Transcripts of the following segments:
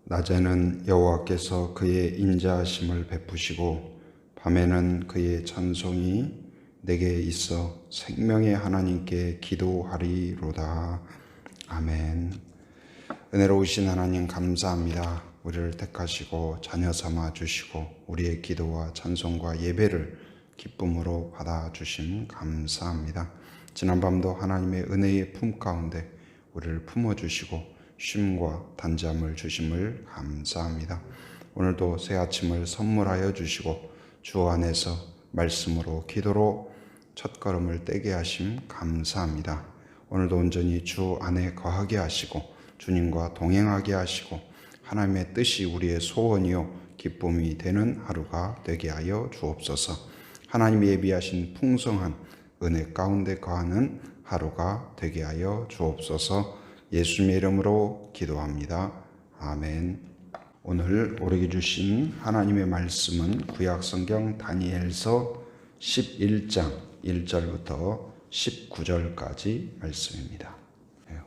낮에는 여호와께서 그의 인자하심을 베푸시고 밤에는 그의 찬송이 내게 있어 생명의 하나님께 기도하리로다. 아멘. 은혜로우신 하나님 감사합니다. 우리를 택하시고 자녀 삼아 주시고 우리의 기도와 찬송과 예배를 기쁨으로 받아주심 감사합니다. 지난밤도 하나님의 은혜의 품 가운데 우리를 품어주시고 쉼과 단잠을 주심을 감사합니다. 오늘도 새 아침을 선물하여 주시고 주 안에서 말씀으로 기도로 첫걸음을 떼게 하심 감사합니다. 오늘도 온전히 주 안에 거하게 하시고 주님과 동행하게 하시고 하나님의 뜻이 우리의 소원이요 기쁨이 되는 하루가 되게 하여 주옵소서. 하나님이 예비하신 풍성한 은혜 가운데 거하는 하루가 되게 하여 주옵소서. 예수님의 이름으로 기도합니다. 아멘. 오늘 우리에게 주신 하나님의 말씀은 구약성경 다니엘서 11장 1절부터 19절까지 말씀입니다.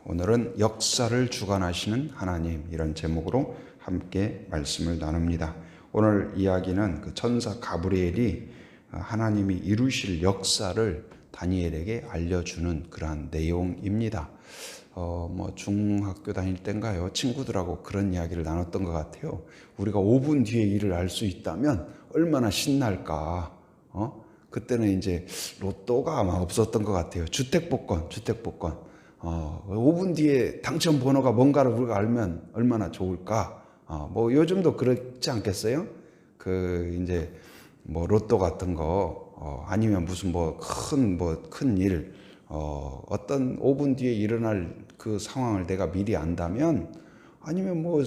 오늘은 역사를 주관하시는 하나님, 이런 제목으로 함께 말씀을 나눕니다. 오늘 이야기는 그 천사 가브리엘이 하나님이 이루실 역사를 다니엘에게 알려주는 그러한 내용입니다. 중학교 다닐 때인가요? 친구들하고 그런 이야기를 나눴던 것 같아요. 우리가 5분 뒤에 일을 알 수 있다면 얼마나 신날까. 그때는 이제 로또가 아마 없었던 것 같아요. 주택복권. 5분 뒤에 당첨 번호가 뭔가를 우리가 알면 얼마나 좋을까. 요즘도 그렇지 않겠어요? 이제 로또 같은 거, 아니면 무슨 큰 일, 어떤 5분 뒤에 일어날 그 상황을 내가 미리 안다면, 아니면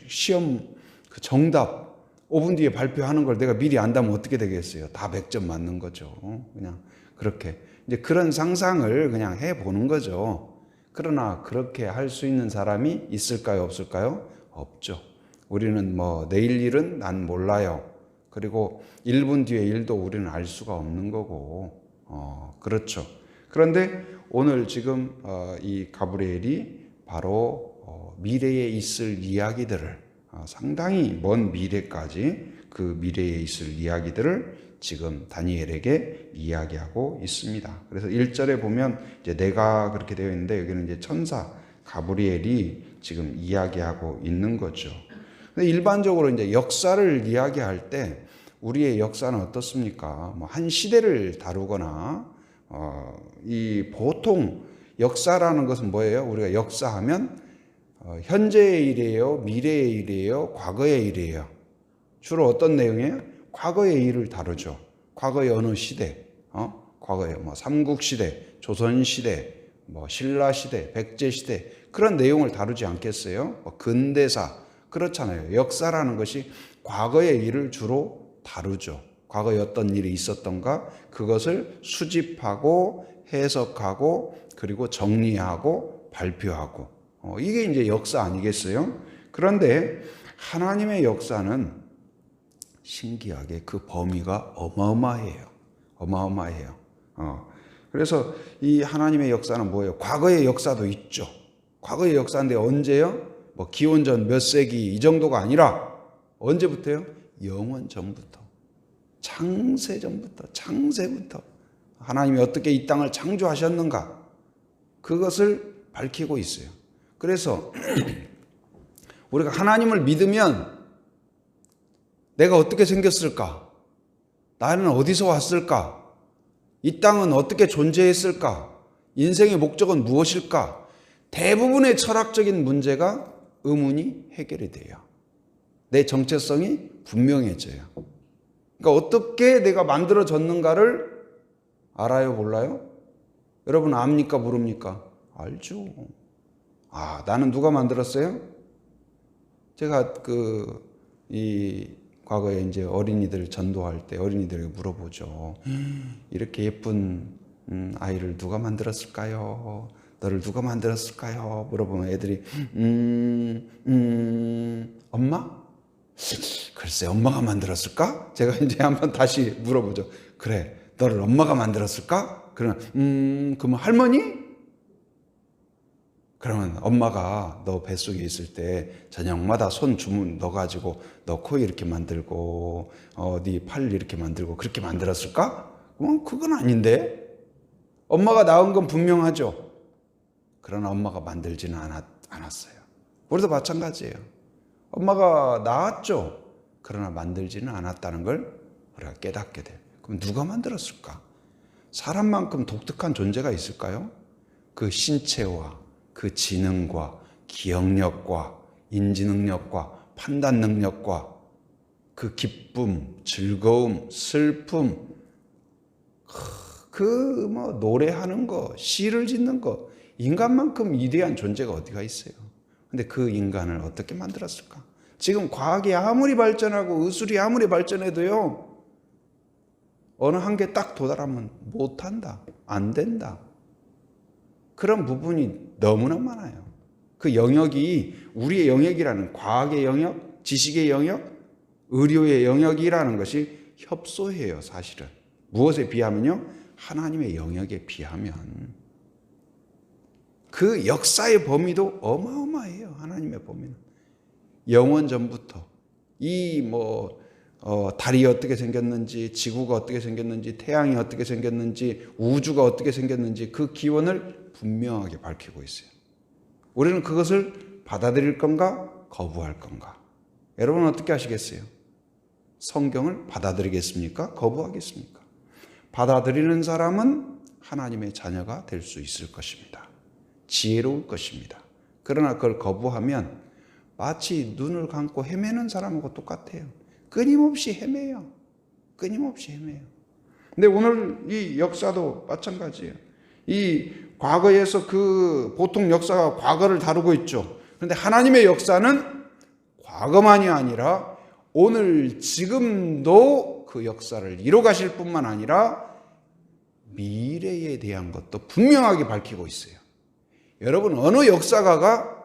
시험 그 정답 5분 뒤에 발표하는 걸 내가 미리 안다면 어떻게 되겠어요? 다 100점 맞는 거죠. 그냥 그렇게 이제 그런 상상을 그냥 해보는 거죠. 그러나 그렇게 할 수 있는 사람이 있을까요? 없을까요? 없죠. 우리는 내일 일은 난 몰라요. 그리고 1분 뒤의 일도 우리는 알 수가 없는 거고, 그렇죠. 그런데 오늘 지금 이 가브리엘이 바로 미래에 있을 이야기들을, 상당히 먼 미래까지 그 미래에 있을 이야기들을 지금 다니엘에게 이야기하고 있습니다. 그래서 1절에 보면 이제 내가 그렇게 되어 있는데, 여기는 이제 천사 가브리엘이 지금 이야기하고 있는 거죠. 근데 일반적으로 이제 역사를 이야기할 때 우리의 역사는 어떻습니까? 한 시대를 다루거나, 이 보통 역사라는 것은 뭐예요? 우리가 역사하면 현재의 일이에요, 미래의 일이에요, 과거의 일이에요. 주로 어떤 내용이에요? 과거의 일을 다루죠. 과거의 어느 시대, 과거의 삼국시대, 조선시대, 신라시대, 백제시대, 그런 내용을 다루지 않겠어요? 근대사, 그렇잖아요. 역사라는 것이 과거의 일을 주로 다루죠. 과거에 어떤 일이 있었던가 그것을 수집하고 해석하고 그리고 정리하고 발표하고, 이게 이제 역사 아니겠어요? 그런데 하나님의 역사는 신기하게 그 범위가 어마어마해요. 그래서 이 하나님의 역사는 뭐예요? 과거의 역사도 있죠. 과거의 역사인데 언제요? 기원전 몇 세기 이 정도가 아니라 언제부터요? 영원 전부터. 창세부터 하나님이 어떻게 이 땅을 창조하셨는가, 그것을 밝히고 있어요. 그래서 우리가 하나님을 믿으면 내가 어떻게 생겼을까? 나는 어디서 왔을까? 이 땅은 어떻게 존재했을까? 인생의 목적은 무엇일까? 대부분의 철학적인 문제가 의문이 해결이 돼요. 내 정체성이 분명해져요. 그러니까 어떻게 내가 만들어졌는가를 알아요, 몰라요? 여러분 압니까, 모릅니까? 알죠. 나는 누가 만들었어요? 제가 과거에 이제 어린이들 전도할 때 어린이들에게 물어보죠. 이렇게 예쁜 아이를 누가 만들었을까요? 너를 누가 만들었을까요? 물어보면 애들이 엄마? 글쎄, 엄마가 만들었을까? 제가 이제 한번 다시 물어보죠. 그래, 너를 엄마가 만들었을까? 그러면 그러면 할머니? 그러면 엄마가 너 뱃속에 있을 때 저녁마다 손 주문 넣어가지고 너 코 이렇게 만들고 네 팔 이렇게 만들고 그렇게 만들었을까? 그건 아닌데. 엄마가 낳은 건 분명하죠. 그러나 엄마가 만들지는 않았어요. 우리도 마찬가지예요. 엄마가 낳았죠. 그러나 만들지는 않았다는 걸 우리가 깨닫게 돼요. 그럼 누가 만들었을까? 사람만큼 독특한 존재가 있을까요? 그 신체와 그 지능과 기억력과 인지능력과 판단 능력과 그 기쁨, 즐거움, 슬픔, 노래하는 거, 시를 짓는 거, 인간만큼 위대한 존재가 어디가 있어요? 근데 그 인간을 어떻게 만들었을까? 지금 과학이 아무리 발전하고 의술이 아무리 발전해도요, 어느 한계 딱 도달하면 못한다, 안 된다. 그런 부분이 너무나 많아요. 그 영역이 우리의 영역이라는, 과학의 영역, 지식의 영역, 의료의 영역이라는 것이 협소해요, 사실은. 무엇에 비하면요? 하나님의 영역에 비하면. 그 역사의 범위도 어마어마해요, 하나님의 범위는. 영원 전부터 달이 어떻게 생겼는지, 지구가 어떻게 생겼는지, 태양이 어떻게 생겼는지, 우주가 어떻게 생겼는지 그 기원을 분명하게 밝히고 있어요. 우리는 그것을 받아들일 건가, 거부할 건가? 여러분 어떻게 하시겠어요? 성경을 받아들이겠습니까? 거부하겠습니까? 받아들이는 사람은 하나님의 자녀가 될 수 있을 것입니다. 지혜로울 것입니다. 그러나 그걸 거부하면 마치 눈을 감고 헤매는 사람하고 똑같아요. 끊임없이 헤매요. 끊임없이 헤매요. 근데 오늘 이 역사도 마찬가지예요. 이 과거에서 보통 역사가 과거를 다루고 있죠. 그런데 하나님의 역사는 과거만이 아니라 오늘 지금도 그 역사를 이뤄가실 뿐만 아니라 미래에 대한 것도 분명하게 밝히고 있어요. 여러분, 어느 역사가가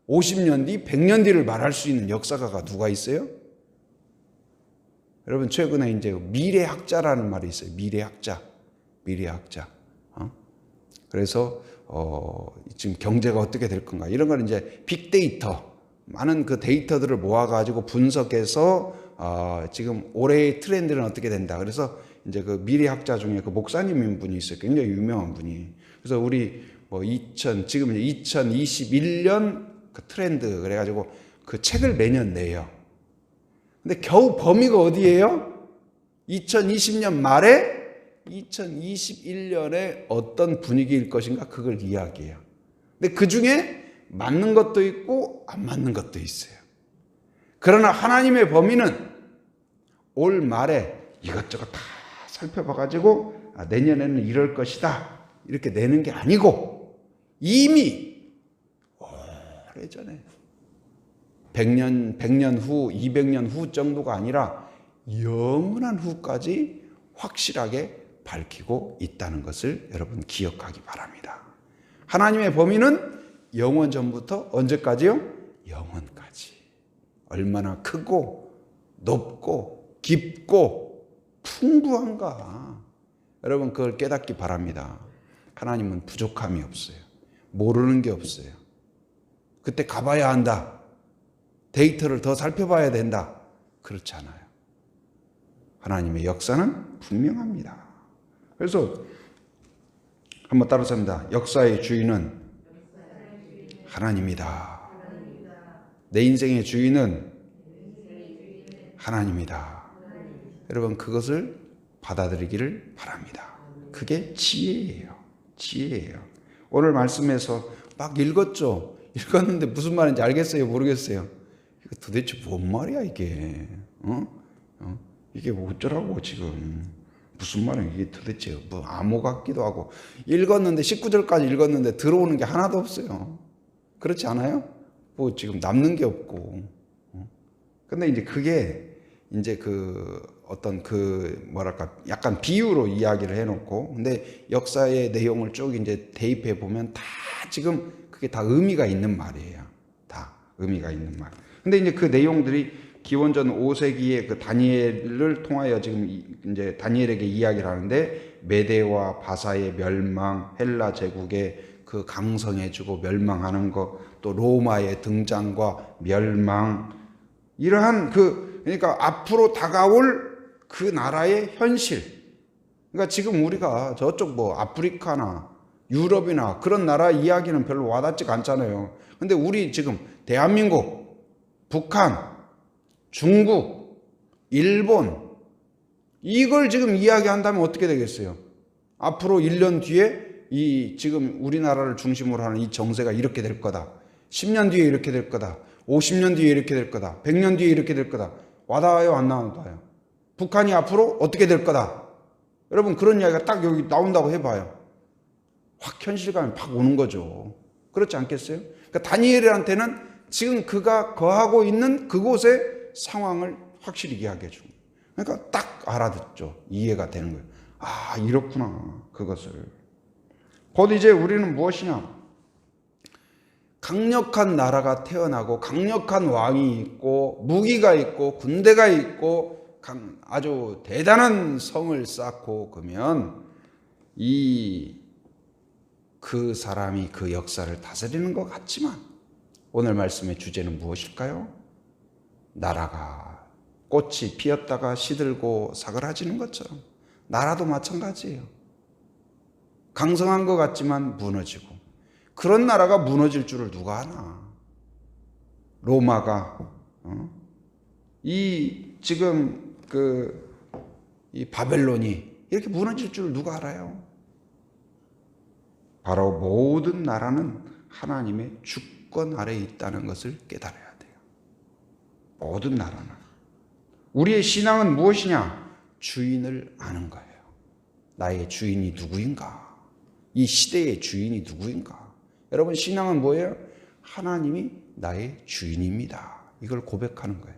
50년 뒤, 100년 뒤를 말할 수 있는 역사가가 누가 있어요? 여러분, 최근에 이제 미래학자라는 말이 있어요. 미래학자. 그래서 지금 경제가 어떻게 될 건가, 이런 걸 이제 빅데이터, 많은 그 데이터들을 모아가지고 분석해서 지금 올해의 트렌드는 어떻게 된다. 그래서 이제 그 미래학자 중에 그 목사님인 분이 있어요. 굉장히 유명한 분이. 그래서 우리 지금 2021년 그 트렌드 그래가지고 그 책을 매년 내요. 근데 겨우 범위가 어디예요? 2020년 말에 2021년에 어떤 분위기일 것인가, 그걸 이야기해요. 근데 그 중에 맞는 것도 있고 안 맞는 것도 있어요. 그러나 하나님의 범위는 올 말에 이것저것 다 살펴봐가지고 내년에는 이럴 것이다, 이렇게 내는 게 아니고 이미 오래전에 100년 후, 200년 후 정도가 아니라 영원한 후까지 확실하게 밝히고 있다는 것을 여러분 기억하기 바랍니다. 하나님의 범위는 영원 전부터 언제까지요? 영원까지. 얼마나 크고 높고 깊고 풍부한가. 여러분 그걸 깨닫기 바랍니다. 하나님은 부족함이 없어요. 모르는 게 없어요. 그때 가봐야 한다. 데이터를 더 살펴봐야 된다. 그렇지 않아요. 하나님의 역사는 분명합니다. 그래서 한번 따라서 합니다. 역사의 주인은 하나님이다. 내 인생의 주인은 하나님이다. 여러분 그것을 받아들이기를 바랍니다. 그게 지혜예요. 지혜예요. 오늘 말씀에서 막 읽었죠. 읽었는데 무슨 말인지 알겠어요? 모르겠어요? 이거 도대체 뭔 말이야 이게? 이게 뭐 어쩌라고 지금? 무슨 말이야 이게 도대체? 뭐 암호 같기도 하고. 읽었는데 19절까지 읽었는데 들어오는 게 하나도 없어요. 그렇지 않아요? 뭐 지금 남는 게 없고. 근데 이제 그게 이제 약간 비유로 이야기를 해놓고, 근데 역사의 내용을 쭉 이제 대입해 보면 다 지금 그게 다 의미가 있는 말이에요. 다 의미가 있는 말. 근데 이제 그 내용들이 기원전 5세기의 그 다니엘을 통하여 지금 이제 다니엘에게 이야기를 하는데, 메대와 바사의 멸망, 헬라 제국의 그 강성해지고 멸망하는 것, 또 로마의 등장과 멸망, 이러한 그러니까 앞으로 다가올 그 나라의 현실. 그러니까 지금 우리가 저쪽 뭐 아프리카나 유럽이나 그런 나라 이야기는 별로 와닿지가 않잖아요. 근데 우리 지금 대한민국, 북한, 중국, 일본, 이걸 지금 이야기한다면 어떻게 되겠어요? 앞으로 1년 뒤에 이 지금 우리나라를 중심으로 하는 이 정세가 이렇게 될 거다. 10년 뒤에 이렇게 될 거다. 50년 뒤에 이렇게 될 거다. 100년 뒤에 이렇게 될 거다. 와닿아요, 안 와닿아요? 북한이 앞으로 어떻게 될 거다. 여러분, 그런 이야기가 딱 여기 나온다고 해봐요. 확 현실감이 팍 오는 거죠. 그렇지 않겠어요? 그러니까 다니엘한테는 지금 그가 거하고 있는 그곳의 상황을 확실히 이야기해 준 거예요. 그러니까 딱 알아듣죠. 이해가 되는 거예요. 아, 이렇구나. 그것을. 곧 이제 우리는 무엇이냐? 강력한 나라가 태어나고 강력한 왕이 있고 무기가 있고 군대가 있고 아주 대단한 성을 쌓고 그러면 그 사람이 그 역사를 다스리는 것 같지만 오늘 말씀의 주제는 무엇일까요? 나라가 꽃이 피었다가 시들고 사그라지는 것처럼 나라도 마찬가지예요. 강성한 것 같지만 무너지고, 그런 나라가 무너질 줄을 누가 아나? 로마가 지금 이 바벨론이 이렇게 무너질 줄을 누가 알아요? 바로 모든 나라는 하나님의 주권 아래에 있다는 것을 깨달아야 돼요. 모든 나라는. 우리의 신앙은 무엇이냐? 주인을 아는 거예요. 나의 주인이 누구인가? 이 시대의 주인이 누구인가? 여러분, 신앙은 뭐예요? 하나님이 나의 주인입니다. 이걸 고백하는 거예요.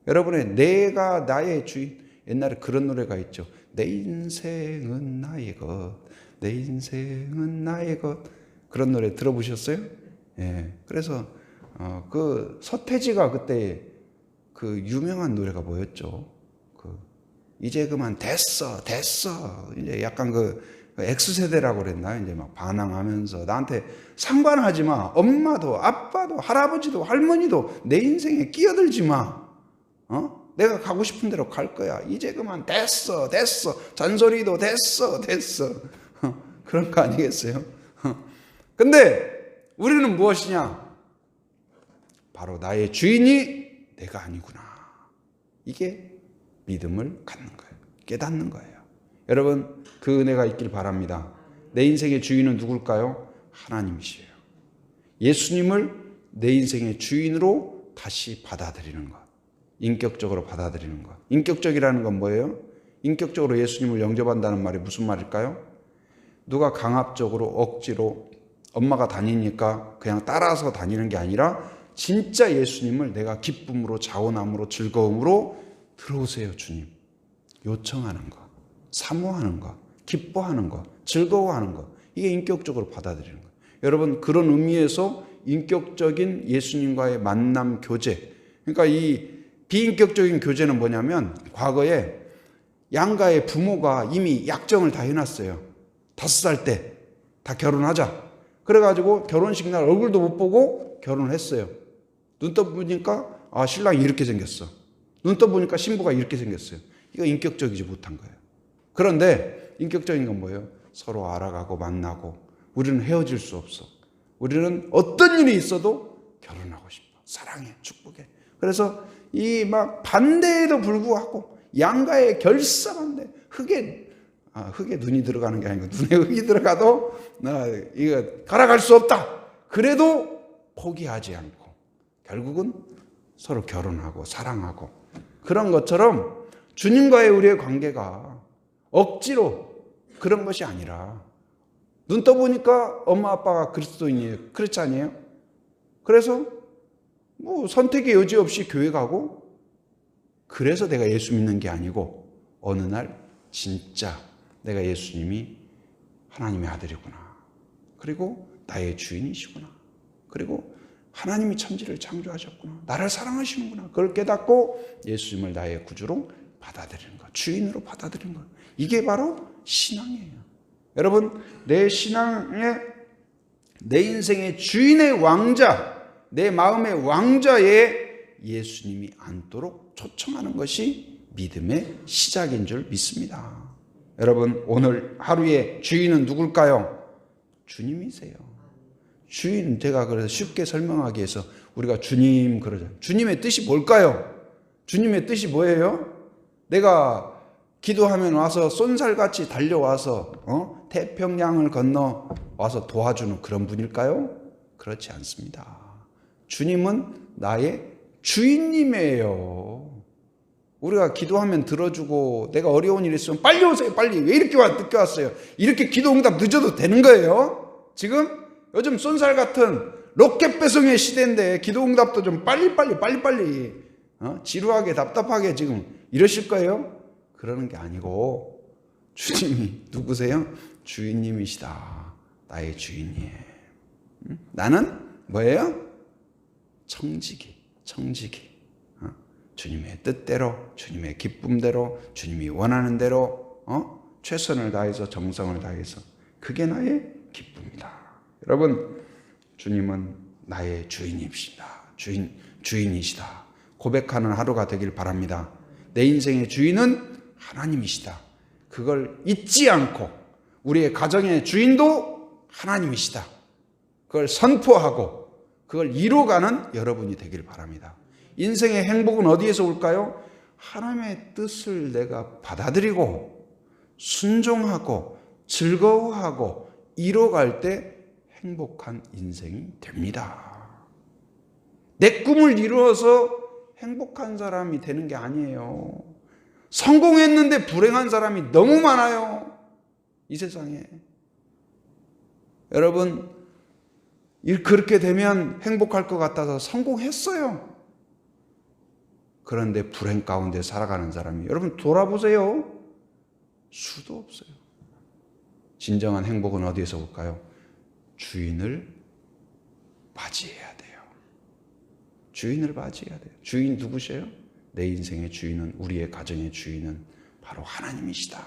여러분의 내가 나의 주인. 옛날에 그런 노래가 있죠. 내 인생은 나의 것, 내 인생은 나의 것. 그런 노래 들어보셨어요? 예. 그래서 그 서태지가 그때 그 유명한 노래가 뭐였죠? 이제 그만 됐어. 이제 약간 X세대라고 그랬나? 이제 막 반항하면서 나한테 상관하지 마. 엄마도 아빠도 할아버지도 할머니도 내 인생에 끼어들지 마. 내가 가고 싶은 대로 갈 거야. 이제 그만 됐어. 잔소리도 됐어. 그런 거 아니겠어요? 근데 우리는 무엇이냐? 바로 나의 주인이 내가 아니구나. 이게 믿음을 갖는 거예요. 깨닫는 거예요. 여러분, 그 은혜가 있길 바랍니다. 내 인생의 주인은 누굴까요? 하나님이시에요. 예수님을 내 인생의 주인으로 다시 받아들이는 것. 인격적으로 받아들이는 것. 인격적이라는 건 뭐예요? 인격적으로 예수님을 영접한다는 말이 무슨 말일까요? 누가 강압적으로 억지로 엄마가 다니니까 그냥 따라서 다니는 게 아니라 진짜 예수님을 내가 기쁨으로 자원함으로 즐거움으로 들어오세요 주님. 요청하는 것, 사모하는 것, 기뻐하는 것, 즐거워하는 것. 이게 인격적으로 받아들이는 거예요. 여러분, 그런 의미에서 인격적인 예수님과의 만남 교제. 그러니까 이 비인격적인 교제는 뭐냐면 과거에 양가의 부모가 이미 약정을 다 해놨어요. 5살 때 다 결혼하자. 그래가지고 결혼식 날 얼굴도 못 보고 결혼을 했어요. 눈 떠보니까 신랑이 이렇게 생겼어. 눈 떠보니까 신부가 이렇게 생겼어요. 이거 인격적이지 못한 거예요. 그런데 인격적인 건 뭐예요? 서로 알아가고 만나고 우리는 헤어질 수 없어. 우리는 어떤 일이 있어도 결혼하고 싶어. 사랑해, 축복해. 그래서 이 막 반대에도 불구하고 양가의 결사반대, 흙에 눈이 들어가는 게 아니고 눈에 흙이 들어가도 이거 갈아갈 수 없다. 그래도 포기하지 않고 결국은 서로 결혼하고 사랑하고 그런 것처럼 주님과의 우리의 관계가 억지로 그런 것이 아니라 눈 떠보니까 엄마 아빠가 그리스도인이에요. 그렇지 않아요? 그래서 뭐 선택의 여지 없이 교회 가고 그래서 내가 예수 믿는 게 아니고 어느 날 진짜 내가 예수님이 하나님의 아들이구나. 그리고 나의 주인이시구나. 그리고 하나님이 천지를 창조하셨구나. 나를 사랑하시는구나. 그걸 깨닫고 예수님을 나의 구주로 받아들이는 것. 주인으로 받아들이는 것. 이게 바로 신앙이에요. 여러분, 내 신앙의 내 인생의 주인의 왕자, 내 마음의 왕자에 예수님이 앉도록 초청하는 것이 믿음의 시작인 줄 믿습니다. 여러분, 오늘 하루의 주인은 누굴까요? 주님이세요. 주인, 제가 그래서 쉽게 설명하기 위해서 우리가 주님 그러잖아요. 주님의 뜻이 뭘까요? 주님의 뜻이 뭐예요? 내가 기도하면 와서 쏜살같이 달려와서 태평양을 건너 와서 도와주는 그런 분일까요? 그렇지 않습니다. 주님은 나의 주인님이에요. 우리가 기도하면 들어주고 내가 어려운 일 있으면 빨리 오세요. 빨리. 왜 이렇게 늦게 왔어요? 이렇게 기도 응답 늦어도 되는 거예요? 지금 요즘 쏜살 같은 로켓 배송의 시대인데 기도 응답도 좀 빨리 지루하게 답답하게 지금 이러실 거예요? 그러는 게 아니고 주님이 누구세요? 주인님이시다. 나의 주인님. 나는 뭐예요? 청지기. 주님의 뜻대로, 주님의 기쁨대로, 주님이 원하는 대로 최선을 다해서 정성을 다해서 그게 나의 기쁨이다. 여러분, 주님은 나의 주인이시다. 주인이시다. 고백하는 하루가 되길 바랍니다. 내 인생의 주인은 하나님이시다. 그걸 잊지 않고 우리의 가정의 주인도 하나님이시다. 그걸 선포하고 그걸 이루어가는 여러분이 되길 바랍니다. 인생의 행복은 어디에서 올까요? 하나님의 뜻을 내가 받아들이고 순종하고 즐거워하고 이뤄갈 때 행복한 인생이 됩니다. 내 꿈을 이루어서 행복한 사람이 되는 게 아니에요. 성공했는데 불행한 사람이 너무 많아요. 이 세상에. 여러분, 그렇게 되면 행복할 것 같아서 성공했어요. 그런데 불행 가운데 살아가는 사람이, 여러분 돌아보세요. 수도 없어요. 진정한 행복은 어디에서 올까요? 주인을 맞이해야 돼요. 주인을 맞이해야 돼요. 주인 누구세요? 내 인생의 주인은, 우리의 가정의 주인은 바로 하나님이시다.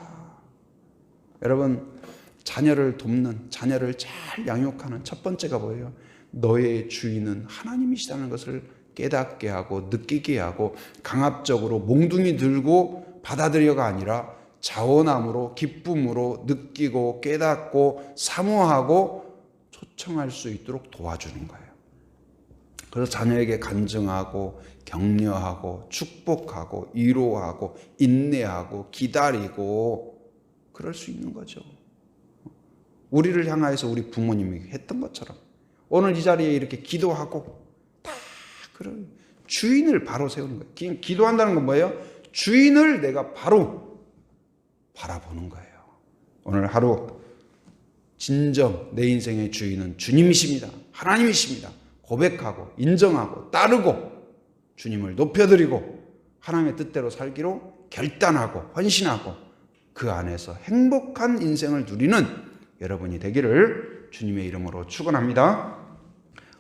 여러분, 자녀를 돕는, 자녀를 잘 양육하는 첫 번째가 뭐예요? 너의 주인은 하나님이시다는 것을 깨닫게 하고 느끼게 하고 강압적으로 몽둥이 들고 받아들여가 아니라 자원함으로 기쁨으로 느끼고 깨닫고 사모하고 초청할 수 있도록 도와주는 거예요. 그래서 자녀에게 간증하고 격려하고 축복하고 위로하고 인내하고 기다리고 그럴 수 있는 거죠. 우리를 향하여서 우리 부모님이 했던 것처럼 오늘 이 자리에 이렇게 기도하고 그런 주인을 바로 세우는 거예요. 기도한다는 건 뭐예요? 주인을 내가 바로 바라보는 거예요. 오늘 하루 진정 내 인생의 주인은 주님이십니다. 하나님이십니다. 고백하고 인정하고 따르고 주님을 높여드리고 하나님의 뜻대로 살기로 결단하고 헌신하고 그 안에서 행복한 인생을 누리는 여러분이 되기를 주님의 이름으로 축원합니다.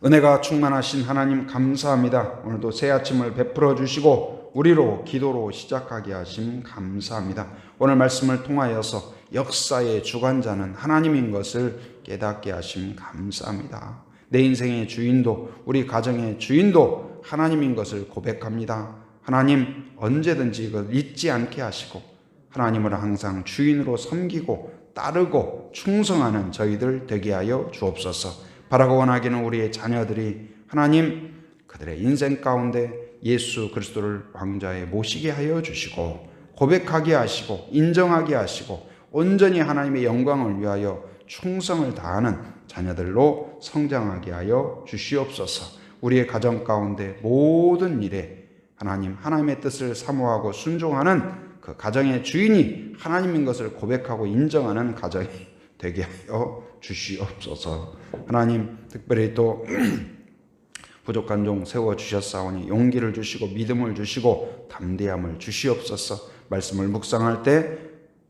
은혜가 충만하신 하나님 감사합니다. 오늘도 새 아침을 베풀어 주시고 우리로 기도로 시작하게 하심 감사합니다. 오늘 말씀을 통하여서 역사의 주관자는 하나님인 것을 깨닫게 하심 감사합니다. 내 인생의 주인도 우리 가정의 주인도 하나님인 것을 고백합니다. 하나님, 언제든지 이걸 잊지 않게 하시고 하나님을 항상 주인으로 섬기고 따르고 충성하는 저희들 되게 하여 주옵소서. 바라고 원하기는 우리의 자녀들이 하나님 그들의 인생 가운데 예수 그리스도를 왕좌에 모시게 하여 주시고 고백하게 하시고 인정하게 하시고 온전히 하나님의 영광을 위하여 충성을 다하는 자녀들로 성장하게 하여 주시옵소서. 우리의 가정 가운데 모든 일에 하나님의 뜻을 사모하고 순종하는 그 가정의 주인이 하나님인 것을 고백하고 인정하는 가정이 되게 하여 주시옵소서. 하나님, 특별히 또 부족한 종 세워주셨사오니 용기를 주시고 믿음을 주시고 담대함을 주시옵소서. 말씀을 묵상할 때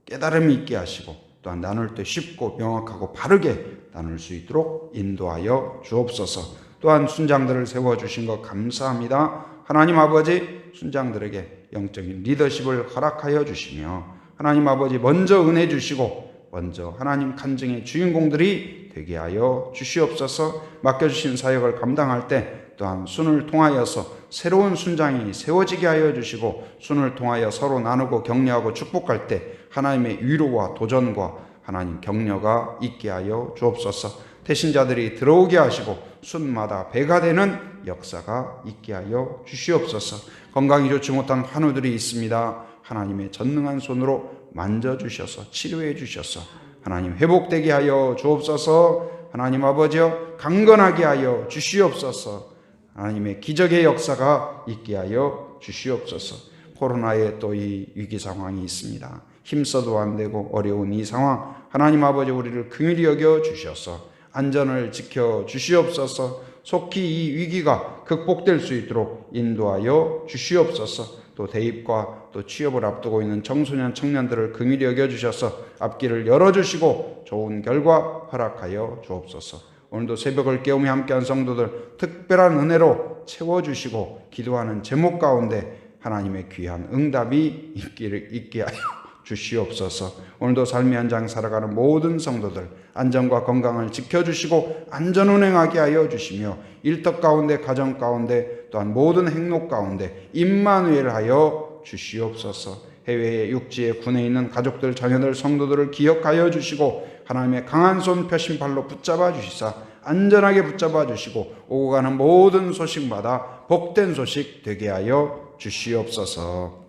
깨달음이 있게 하시고 또한 나눌 때 쉽고 명확하고 바르게 나눌 수 있도록 인도하여 주옵소서. 또한 순장들을 세워주신 것 감사합니다. 하나님 아버지, 순장들에게 영적인 리더십을 허락하여 주시며 하나님 아버지 먼저 은혜 주시고 먼저 하나님 간증의 주인공들이 되게 하여 주시옵소서. 맡겨주신 사역을 감당할 때 또한 순을 통하여서 새로운 순장이 세워지게 하여 주시고, 순을 통하여 서로 나누고 격려하고 축복할 때 하나님의 위로와 도전과 하나님 격려가 있게 하여 주옵소서. 태신자들이 들어오게 하시고 순마다 배가 되는 역사가 있게 하여 주시옵소서. 건강이 좋지 못한 환우들이 있습니다. 하나님의 전능한 손으로 만져주셔서 치료해 주셔서 하나님 회복되게 하여 주옵소서. 하나님 아버지여 강건하게 하여 주시옵소서. 하나님의 기적의 역사가 있게 하여 주시옵소서. 코로나의 또 이 위기 상황이 있습니다. 힘써도 안 되고 어려운 이 상황, 하나님 아버지 우리를 긍휼히 여겨 주셔서 안전을 지켜 주시옵소서. 속히 이 위기가 극복될 수 있도록 인도하여 주시옵소서. 또 대입과 또 취업을 앞두고 있는 청소년 청년들을 긍휼히 여겨 주셔서 앞길을 열어주시고 좋은 결과 허락하여 주옵소서. 오늘도 새벽을 깨우며 함께한 성도들 특별한 은혜로 채워주시고 기도하는 제목 가운데 하나님의 귀한 응답이 있게 하여 주시옵소서. 오늘도 삶의 현장 살아가는 모든 성도들 안전과 건강을 지켜주시고 안전운행하게 하여 주시며 일터 가운데 가정 가운데 또한 모든 행록 가운데 임마누엘 하여 주시옵소서. 해외에 육지에 군에 있는 가족들 자녀들 성도들을 기억하여 주시고 하나님의 강한 손 펴신 발로 붙잡아 주시사 안전하게 붙잡아 주시고 오고 가는 모든 소식마다 복된 소식 되게 하여 주시옵소서.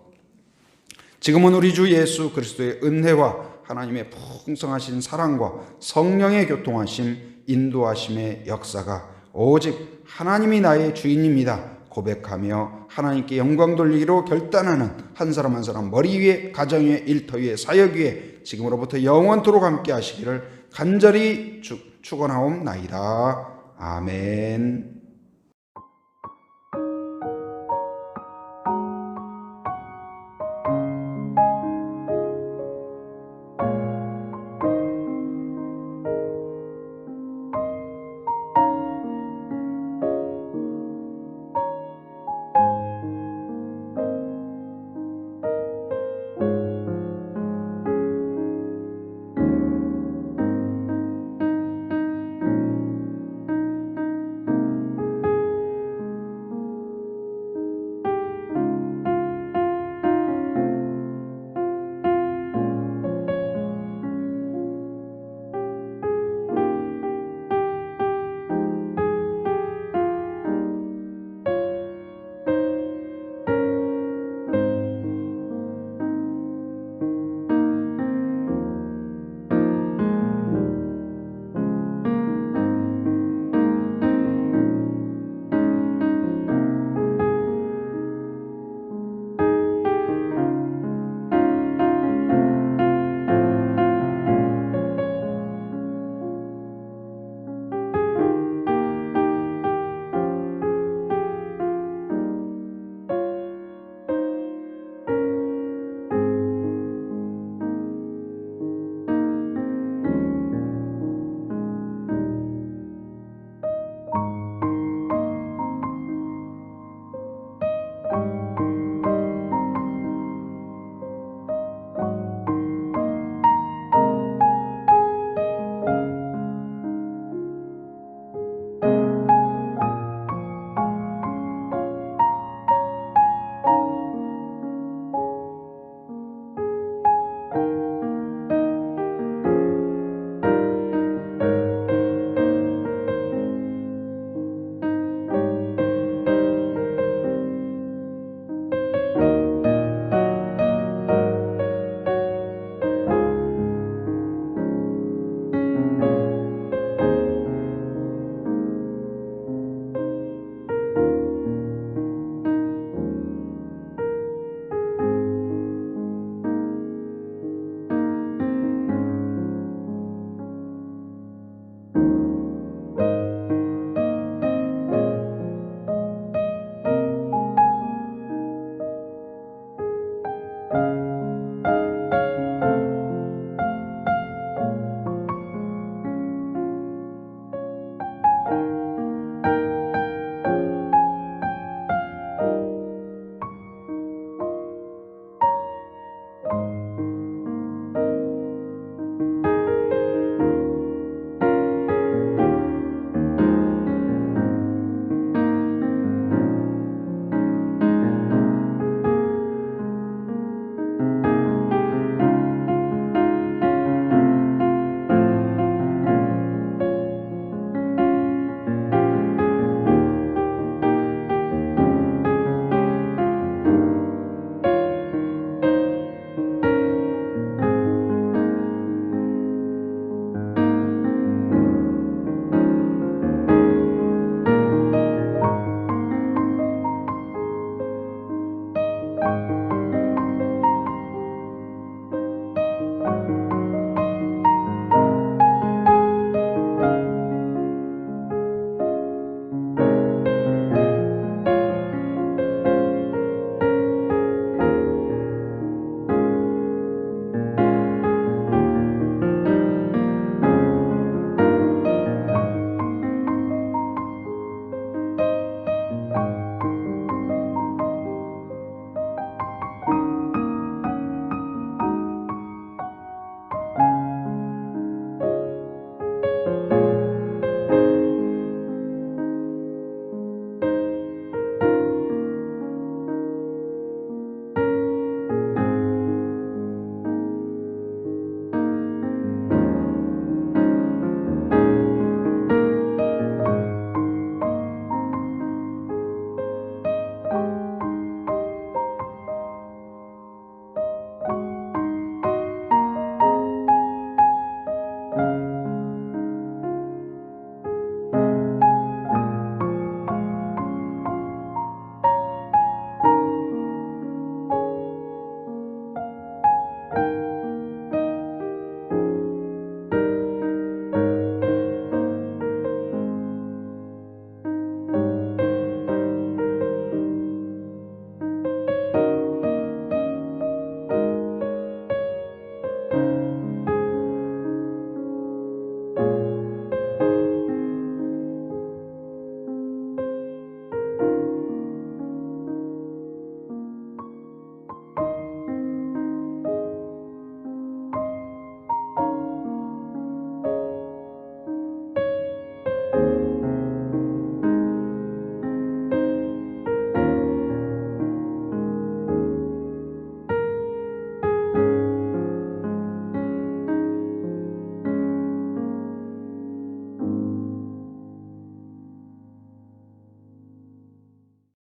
지금은 우리 주 예수 그리스도의 은혜와 하나님의 풍성하신 사랑과 성령의 교통하심 인도하심의 역사가 오직 하나님이 나의 주인입니다 고백하며 하나님께 영광 돌리기로 결단하는 한 사람 한 사람 머리 위에 가정 위에 일터 위에 사역 위에 지금으로부터 영원토록 함께 하시기를 간절히 축원하옵나이다. 아멘.